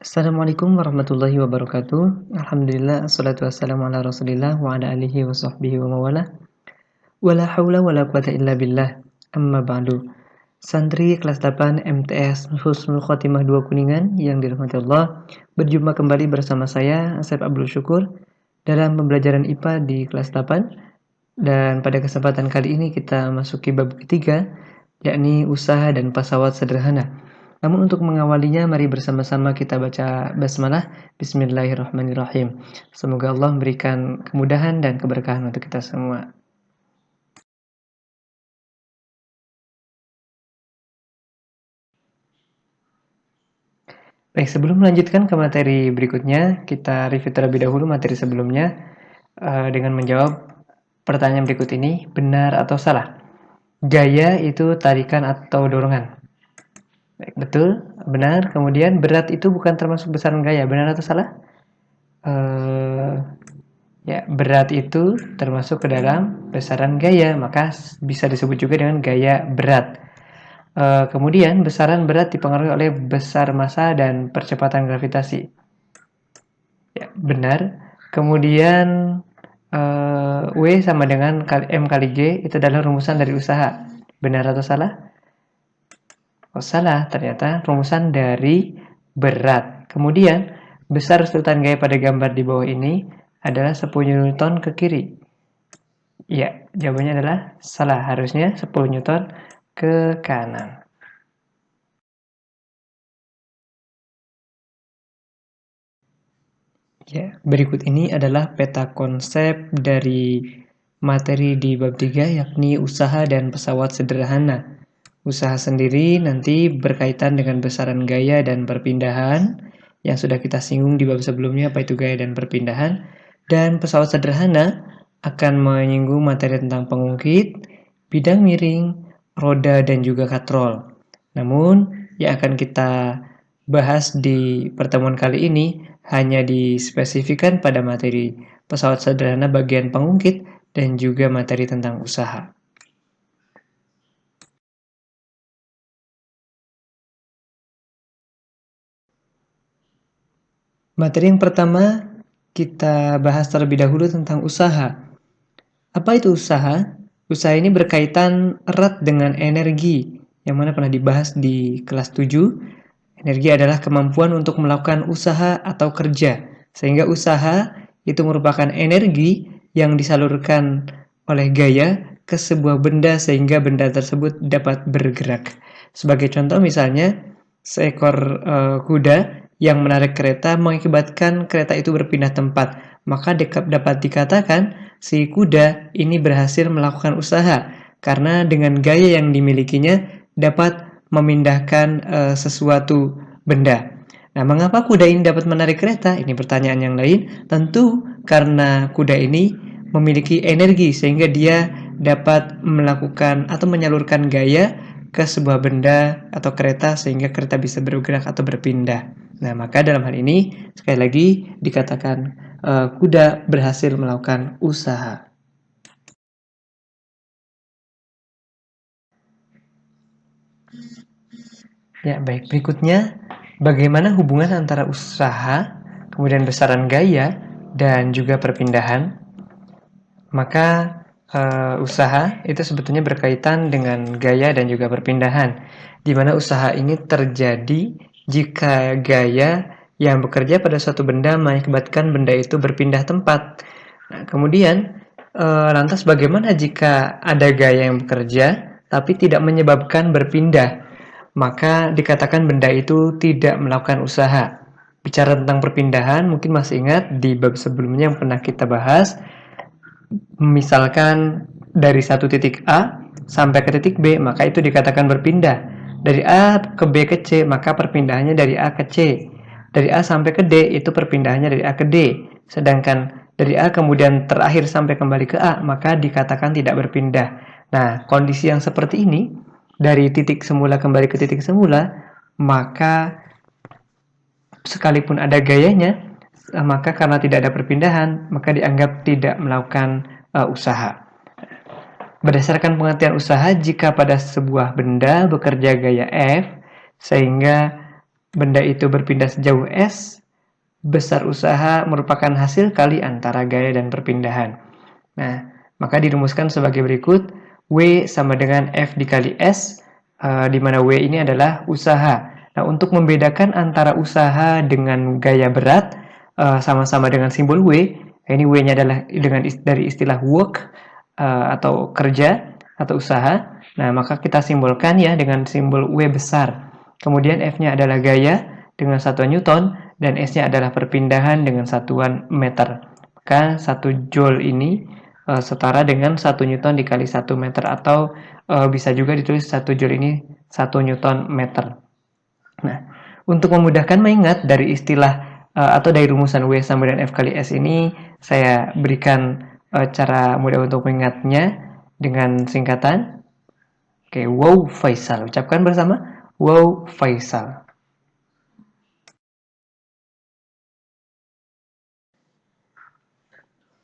Assalamualaikum warahmatullahi wabarakatuh. Alhamdulillah, assalatu wassalamu ala rasulillah wa ala alihi wa sahbihi wa mawala. Wala hawla wala quwata illa billah. Amma ba'du. Santri kelas 8 MTS Husnul Khotimah 2 Kuningan yang dirahmati Allah, berjumpa kembali bersama saya, Asep Abdul Syukur, dalam pembelajaran IPA di kelas 8. Dan pada kesempatan kali ini kita masuki bab ketiga, yakni usaha dan pesawat sederhana. Namun untuk mengawalinya, mari bersama-sama kita baca basmalah. Bismillahirrahmanirrahim. Semoga Allah memberikan kemudahan dan keberkahan untuk kita semua. Baik, sebelum melanjutkan ke materi berikutnya, kita review terlebih dahulu materi sebelumnya dengan menjawab pertanyaan berikut ini, benar atau salah? Gaya itu tarikan atau dorongan? Baik, betul, benar. Kemudian berat itu bukan termasuk besaran gaya, benar atau salah? Ya, berat itu termasuk ke dalam besaran gaya, maka bisa disebut juga dengan gaya berat. Kemudian besaran berat dipengaruhi oleh besar massa dan percepatan gravitasi. Ya, benar. Kemudian W sama dengan M kali G itu adalah rumusan dari usaha. Benar atau salah? Oh, salah, ternyata rumusan dari berat. Kemudian besar sultan gaya pada gambar di bawah ini adalah 10 Newton ke kiri. Ya, jawabannya adalah salah. Harusnya 10 Newton ke kanan. Ya, berikut ini adalah peta konsep dari materi di bab 3, yakni usaha dan pesawat sederhana. Usaha sendiri nanti berkaitan dengan besaran gaya dan perpindahan yang sudah kita singgung di bab sebelumnya, apa itu gaya dan perpindahan. Dan pesawat sederhana akan menyinggung materi tentang pengungkit, bidang miring, roda, dan juga katrol. Namun, yang akan kita bahas di pertemuan kali ini hanya dispesifikkan pada materi pesawat sederhana bagian pengungkit dan juga materi tentang usaha. Materi yang pertama, kita bahas terlebih dahulu tentang usaha. Apa itu usaha? Usaha ini berkaitan erat dengan energi, yang mana pernah dibahas di kelas 7. Energi adalah kemampuan untuk melakukan usaha atau kerja, sehingga usaha itu merupakan energi yang disalurkan oleh gaya ke sebuah benda sehingga benda tersebut dapat bergerak. Sebagai contoh misalnya, seekor kuda yang menarik kereta mengakibatkan kereta itu berpindah tempat, maka dapat dikatakan si kuda ini berhasil melakukan usaha karena dengan gaya yang dimilikinya dapat memindahkan sesuatu benda. Nah, mengapa kuda ini dapat menarik kereta? Ini pertanyaan yang lain. Tentu karena kuda ini memiliki energi sehingga dia dapat melakukan atau menyalurkan gaya ke sebuah benda atau kereta sehingga kereta bisa bergerak atau berpindah. Nah, maka dalam hal ini sekali lagi dikatakan kuda berhasil melakukan usaha. Ya, baik. Berikutnya, bagaimana hubungan antara usaha, kemudian besaran gaya, dan juga perpindahan? Maka usaha itu sebetulnya berkaitan dengan gaya dan juga perpindahan, di mana usaha ini terjadi jika gaya yang bekerja pada suatu benda mengakibatkan benda itu berpindah tempat. Nah, kemudian lantas bagaimana jika ada gaya yang bekerja tapi tidak menyebabkan berpindah? Maka dikatakan benda itu tidak melakukan usaha. Bicara tentang perpindahan, mungkin masih ingat di bab sebelumnya yang pernah kita bahas. Misalkan dari satu titik A sampai ke titik B, maka itu dikatakan berpindah. Dari A ke B ke C, maka perpindahannya dari A ke C. Dari A sampai ke D, itu perpindahannya dari A ke D. Sedangkan dari A kemudian terakhir sampai kembali ke A, maka dikatakan tidak berpindah. Nah, kondisi yang seperti ini, dari titik semula kembali ke titik semula, maka sekalipun ada gayanya, maka karena tidak ada perpindahan, maka dianggap tidak melakukan usaha. Berdasarkan pengertian usaha, jika pada sebuah benda bekerja gaya F, sehingga benda itu berpindah sejauh S, besar usaha merupakan hasil kali antara gaya dan perpindahan. Nah, maka dirumuskan sebagai berikut. W sama dengan F dikali S, di mana W ini adalah usaha. Nah, untuk membedakan antara usaha dengan gaya berat, sama-sama dengan simbol W, ini W-nya adalah dari istilah work, atau kerja, atau usaha. Nah, maka kita simbolkan ya dengan simbol W besar. Kemudian F-nya adalah gaya dengan satuan Newton, dan S-nya adalah perpindahan dengan satuan meter. Maka 1 Joule ini setara dengan 1 Newton dikali 1 meter, atau bisa juga ditulis 1 Joule ini 1 Newton meter. Nah, untuk memudahkan mengingat dari istilah atau dari rumusan W sama dengan F kali S ini, saya berikan cara mudah untuk mengingatnya dengan singkatan. Oke, Wow Faisal. Ucapkan bersama, Wow Faisal.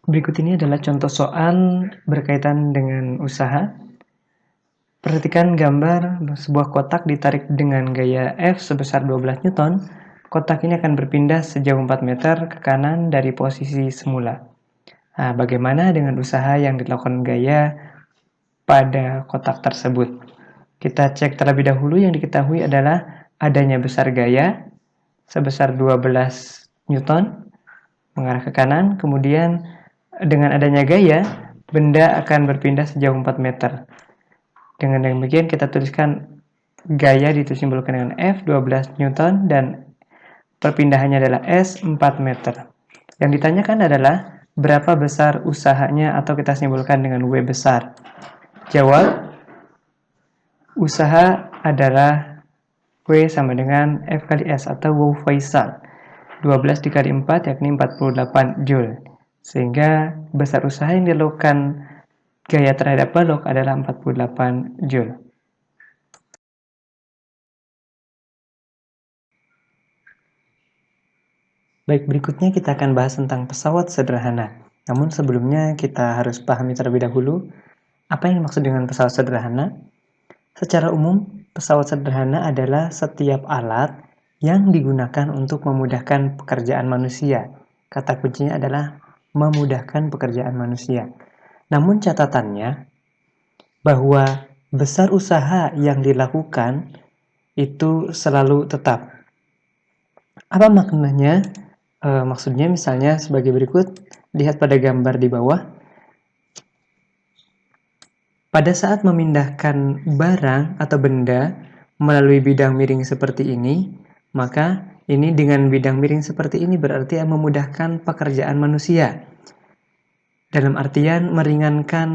Berikut ini adalah contoh soal berkaitan dengan usaha. Perhatikan gambar sebuah kotak ditarik dengan gaya F sebesar 12 Newton. Kotak ini akan berpindah sejauh 4 meter ke kanan dari posisi semula. Nah, bagaimana dengan usaha yang dilakukan gaya pada kotak tersebut? Kita cek terlebih dahulu. Yang diketahui adalah adanya besar gaya sebesar 12 Newton mengarah ke kanan. Kemudian dengan adanya gaya, benda akan berpindah sejauh 4 meter. Dengan demikian kita tuliskan gaya disimbolkan dengan F 12 Newton dan perpindahannya adalah S 4 meter. Yang ditanyakan adalah berapa besar usahanya, atau kita simbolkan dengan W besar. Jawab, usaha adalah W sama dengan F kali S atau Wow Faisal. 12 dikali 4 yakni 48 Joule. Sehingga besar usaha yang dilakukan gaya terhadap balok adalah 48 Joule. Baik, berikutnya kita akan bahas tentang pesawat sederhana. Namun sebelumnya kita harus pahami terlebih dahulu apa yang dimaksud dengan pesawat sederhana. Secara umum, pesawat sederhana adalah setiap alat yang digunakan untuk memudahkan pekerjaan manusia. Kata kuncinya adalah memudahkan pekerjaan manusia. Namun catatannya bahwa besar usaha yang dilakukan itu selalu tetap. Apa maknanya? Maksudnya misalnya sebagai berikut, lihat pada gambar di bawah. Pada saat memindahkan barang atau benda melalui bidang miring seperti ini, maka ini dengan bidang miring seperti ini berarti memudahkan pekerjaan manusia. Dalam artian meringankan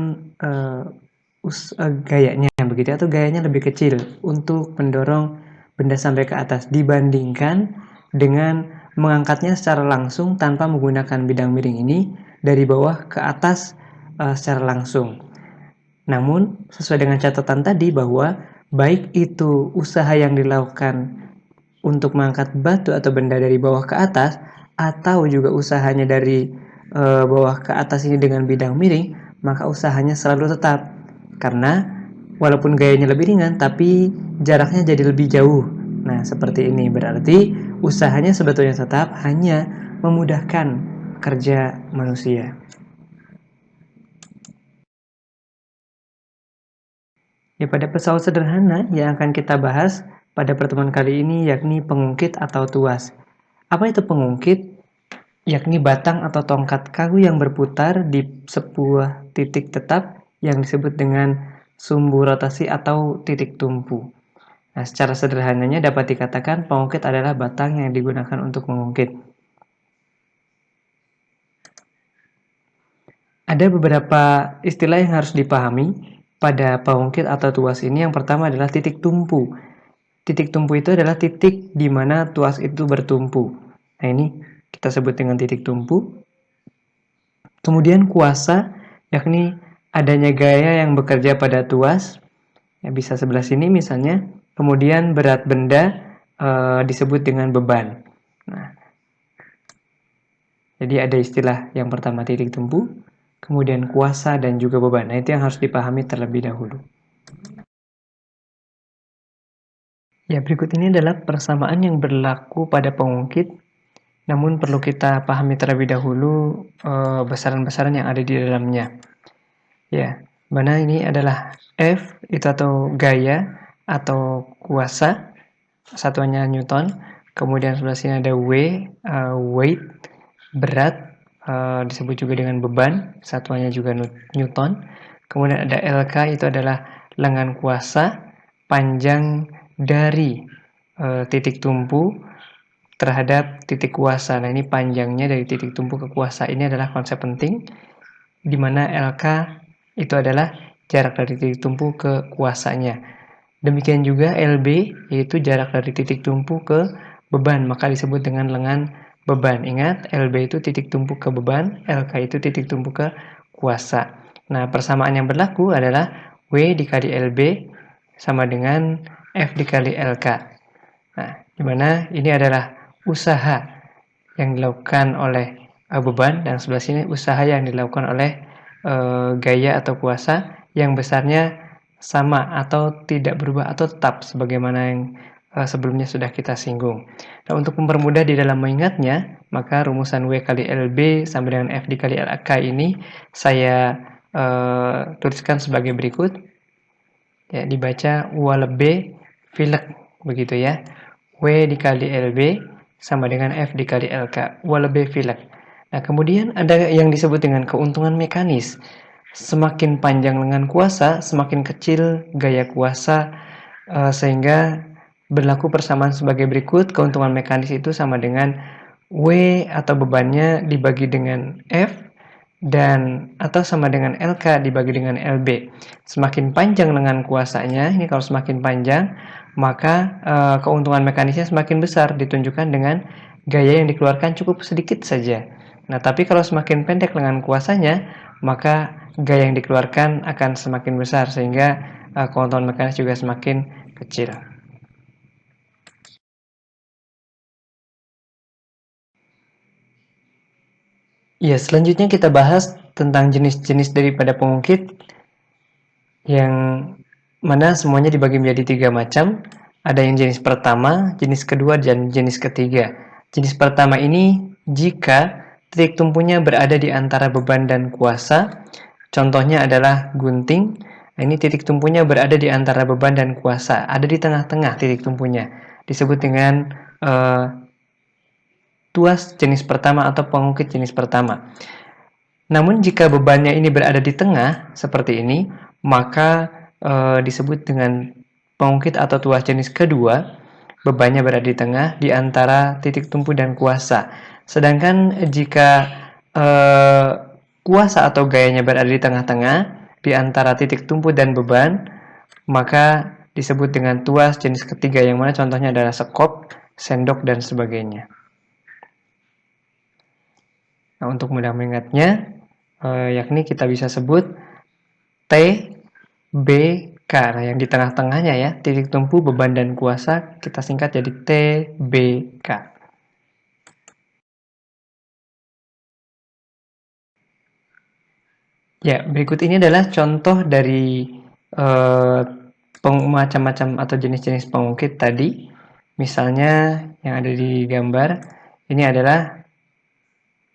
gayanya begitu, atau gayanya lebih kecil untuk mendorong benda sampai ke atas dibandingkan dengan mengangkatnya secara langsung tanpa menggunakan bidang miring ini dari bawah ke atas secara langsung. Namun, sesuai dengan catatan tadi bahwa baik itu usaha yang dilakukan untuk mengangkat batu atau benda dari bawah ke atas, atau juga usahanya dari bawah ke atas ini dengan bidang miring, maka usahanya selalu tetap. Karena walaupun gayanya lebih ringan, tapi jaraknya jadi lebih jauh. Nah, seperti ini berarti usahanya sebetulnya tetap, hanya memudahkan kerja manusia. Ya, pada pesawat sederhana yang akan kita bahas pada pertemuan kali ini yakni pengungkit atau tuas. Apa itu pengungkit? Yakni batang atau tongkat kayu yang berputar di sebuah titik tetap yang disebut dengan sumbu rotasi atau titik tumpu. Nah, secara sederhananya dapat dikatakan pengungkit adalah batang yang digunakan untuk mengungkit. Ada beberapa istilah yang harus dipahami pada pengungkit atau tuas ini. Yang pertama adalah titik tumpu. Titik tumpu itu adalah titik di mana tuas itu bertumpu. Nah, ini kita sebut dengan titik tumpu. Kemudian kuasa, yakni adanya gaya yang bekerja pada tuas. Ya, bisa sebelah sini misalnya. Kemudian berat benda disebut dengan beban. Nah, jadi ada istilah yang pertama titik tumpu, kemudian kuasa dan juga beban. Nah, itu yang harus dipahami terlebih dahulu. Ya, berikut ini adalah persamaan yang berlaku pada pengungkit, namun perlu kita pahami terlebih dahulu besaran-besaran yang ada di dalamnya. Ya, mana ini adalah F itu atau gaya atau kuasa, satuannya Newton. Kemudian sebelah sini ada W, weight, berat, disebut juga dengan beban, satuannya juga Newton. Kemudian ada LK itu adalah lengan kuasa, panjang dari titik tumpu terhadap titik kuasa. Nah, ini panjangnya dari titik tumpu ke kuasa ini adalah konsep penting, di mana LK itu adalah jarak dari titik tumpu ke kuasanya. Demikian juga LB, yaitu jarak dari titik tumpu ke beban, maka disebut dengan lengan beban. Ingat, LB itu titik tumpu ke beban, LK itu titik tumpu ke kuasa. Nah, persamaan yang berlaku adalah W dikali LB sama dengan F dikali LK. Nah, di mana ini adalah usaha yang dilakukan oleh beban, dan sebelah sini usaha yang dilakukan oleh gaya atau kuasa yang besarnya sama atau tidak berubah atau tetap sebagaimana yang sebelumnya sudah kita singgung. Nah, untuk mempermudah di dalam mengingatnya, maka rumusan W kali LB sama dengan F dikali LK ini saya tuliskan sebagai berikut. Ya, dibaca W lebih filek begitu ya. W dikali LB sama dengan F dikali LK. W lebih filek. Nah, kemudian ada yang disebut dengan keuntungan mekanis. Semakin panjang lengan kuasa, semakin kecil gaya kuasa, sehingga berlaku persamaan sebagai berikut. Keuntungan mekanis itu sama dengan W atau bebannya dibagi dengan F, dan atau sama dengan LK dibagi dengan LB. Semakin panjang lengan kuasanya, ini kalau semakin panjang, maka keuntungan mekanisnya semakin besar, ditunjukkan dengan gaya yang dikeluarkan cukup sedikit saja. Nah, tapi kalau semakin pendek lengan kuasanya, maka gaya yang dikeluarkan akan semakin besar, sehingga keuntungan mekanis juga semakin kecil. Ya, selanjutnya kita bahas tentang jenis-jenis daripada pengungkit, yang mana semuanya dibagi menjadi 3 macam. Ada yang jenis pertama, jenis kedua, dan jenis ketiga. Jenis pertama ini jika titik tumpunya berada di antara beban dan kuasa. Contohnya adalah gunting. Nah, ini titik tumpunya berada di antara beban dan kuasa, ada di tengah-tengah titik tumpunya. Disebut dengan tuas jenis pertama atau pengungkit jenis pertama. Namun jika bebannya ini berada di tengah seperti ini, maka disebut dengan pengungkit atau tuas jenis kedua. Bebannya berada di tengah di antara titik tumpu dan kuasa. Sedangkan jika kuasa atau gayanya berada di tengah-tengah di antara titik tumpu dan beban, maka disebut dengan tuas jenis ketiga, yang mana contohnya adalah sekop, sendok, dan sebagainya. Nah, untuk mudah mengingatnya, yakni kita bisa sebut T, B, K. Nah, yang di tengah-tengahnya ya, titik tumpu, beban, dan kuasa, kita singkat jadi T, B, K. Ya, berikut ini adalah contoh dari macam-macam atau jenis-jenis pengungkit tadi. Misalnya yang ada di gambar, ini adalah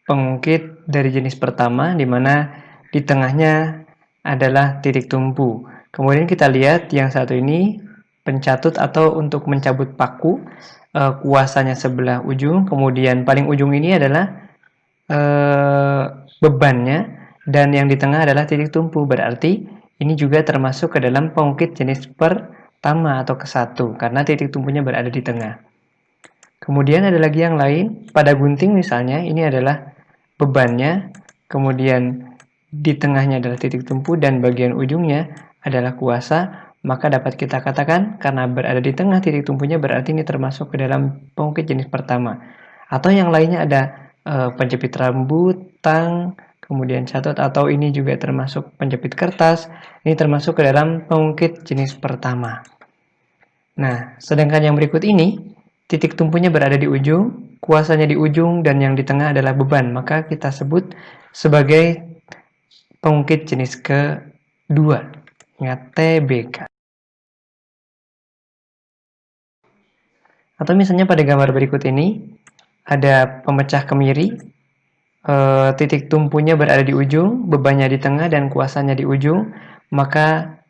pengungkit dari jenis pertama, di mana di tengahnya adalah titik tumpu. Kemudian kita lihat yang satu ini pencatut atau untuk mencabut paku, kuasanya sebelah ujung, kemudian paling ujung ini adalah bebannya, dan yang di tengah adalah titik tumpu. Berarti ini juga termasuk ke dalam pengungkit jenis pertama atau ke-1 karena titik tumpunya berada di tengah. Kemudian ada lagi yang lain, pada gunting misalnya, ini adalah bebannya, kemudian di tengahnya adalah titik tumpu, dan bagian ujungnya adalah kuasa. Maka dapat kita katakan karena berada di tengah titik tumpunya, berarti ini termasuk ke dalam pengungkit jenis pertama. Atau yang lainnya ada penjepit rambut, tang, kemudian catut, atau ini juga termasuk penjepit kertas. Ini termasuk ke dalam pengungkit jenis pertama. Nah, sedangkan yang berikut ini, titik tumpunya berada di ujung, kuasanya di ujung, dan yang di tengah adalah beban. Maka kita sebut sebagai pengungkit jenis kedua. Ingat, TBK. Atau misalnya pada gambar berikut ini, ada pemecah kemiri, titik tumpunya berada di ujung, bebannya di tengah, dan kuasanya di ujung, maka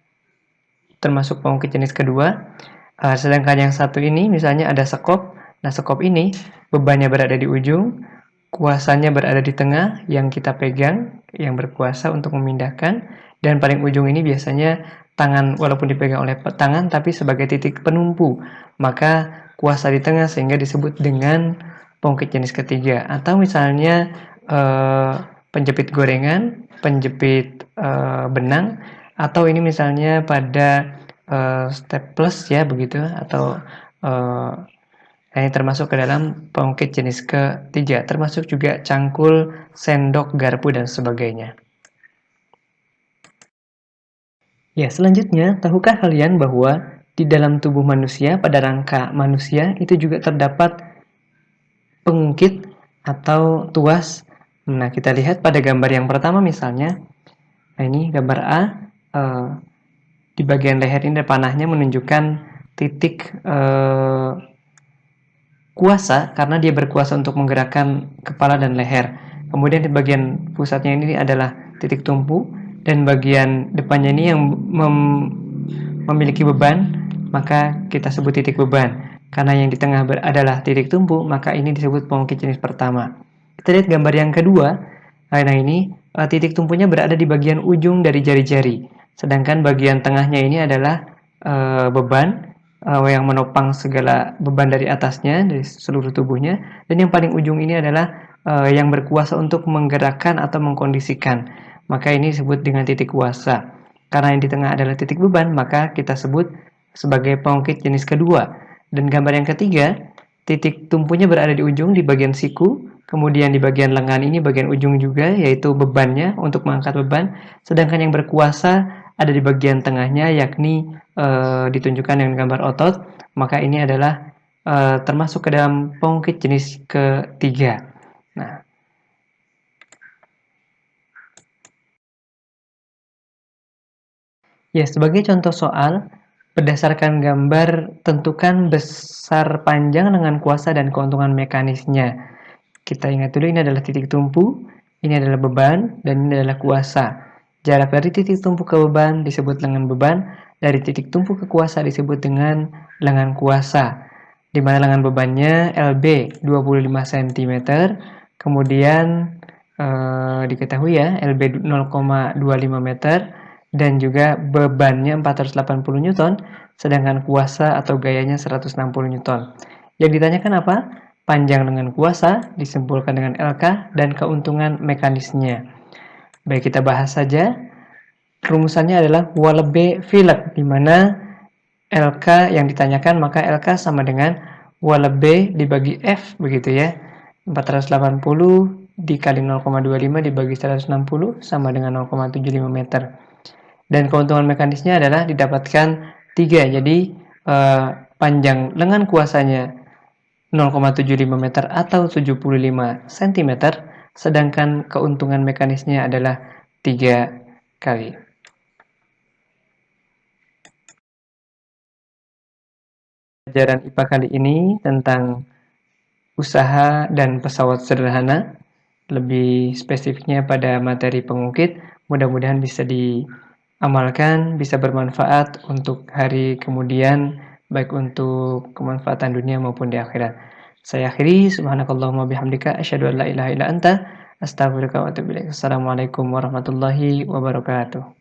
termasuk pengukit jenis kedua. Sedangkan yang satu ini misalnya ada sekop. Nah, sekop ini bebannya berada di ujung, kuasanya berada di tengah, yang kita pegang, yang berkuasa untuk memindahkan, dan paling ujung ini biasanya tangan, walaupun dipegang oleh tangan tapi sebagai titik penumpu, maka kuasa di tengah sehingga disebut dengan pengukit jenis ketiga. Atau misalnya penjepit gorengan, penjepit benang, atau ini misalnya pada staples ya begitu, atau ini termasuk ke dalam pengukit jenis ketiga, termasuk juga cangkul, sendok, garpu, dan sebagainya. Ya, selanjutnya, tahukah kalian bahwa di dalam tubuh manusia, pada rangka manusia, itu juga terdapat pengukit atau tuas. Nah, kita lihat pada gambar yang pertama misalnya, nah ini gambar A, di bagian leher ini panahnya menunjukkan titik kuasa karena dia berkuasa untuk menggerakkan kepala dan leher. Kemudian di bagian pusatnya ini adalah titik tumpu, dan bagian depannya ini yang memiliki beban, maka kita sebut titik beban. Karena yang di tengah adalah titik tumpu, maka ini disebut pengukit jenis pertama. Kita lihat gambar yang kedua. Nah ini titik tumpunya berada di bagian ujung dari jari-jari, sedangkan bagian tengahnya ini adalah beban yang menopang segala beban dari atasnya, dari seluruh tubuhnya, dan yang paling ujung ini adalah yang berkuasa untuk menggerakkan atau mengkondisikan, maka ini disebut dengan titik kuasa. Karena yang di tengah adalah titik beban, maka kita sebut sebagai pengukit jenis kedua. Dan gambar yang ketiga, titik tumpunya berada di ujung di bagian siku, kemudian di bagian lengan ini bagian ujung juga, yaitu bebannya untuk mengangkat beban, sedangkan yang berkuasa ada di bagian tengahnya, yakni ditunjukkan dengan gambar otot, maka ini adalah termasuk ke dalam pengukit jenis ketiga. Nah, ya, sebagai contoh soal, berdasarkan gambar, tentukan besar panjang dengan kuasa dan keuntungan mekanisnya. Kita ingat dulu, ini adalah titik tumpu, ini adalah beban, dan ini adalah kuasa. Jarak dari titik tumpu ke beban disebut lengan beban, dari titik tumpu ke kuasa disebut dengan lengan kuasa. Di mana lengan bebannya LB 25 cm, kemudian diketahui ya LB 0,25 meter, dan juga bebannya 480 Newton, sedangkan kuasa atau gayanya 160 Newton. Yang ditanyakan apa? Panjang dengan kuasa disimpulkan dengan LK dan keuntungan mekanisnya. Baik, kita bahas saja. Rumusannya adalah walebe filek, di mana LK yang ditanyakan, maka LK sama dengan walebe dibagi F, begitu ya. 480 dikali 0,25 dibagi 160 sama dengan 0,75 meter. Dan keuntungan mekanisnya adalah didapatkan 3. Jadi panjang lengan kuasanya 0,75 meter atau 75 cm, sedangkan keuntungan mekanisnya adalah 3 kali. Pelajaran IPA kali ini tentang usaha dan pesawat sederhana, lebih spesifiknya pada materi pengukit. Mudah-mudahan bisa diamalkan, bisa bermanfaat untuk hari kemudian, baik untuk kemanfaatan dunia maupun di akhirat. Saya akhiri, subhanakallahumma bihamdika, asyhadu an la ilaha illa anta, astaghfiruka wa atubu ilaik. Assalamualaikum warahmatullahi wabarakatuh.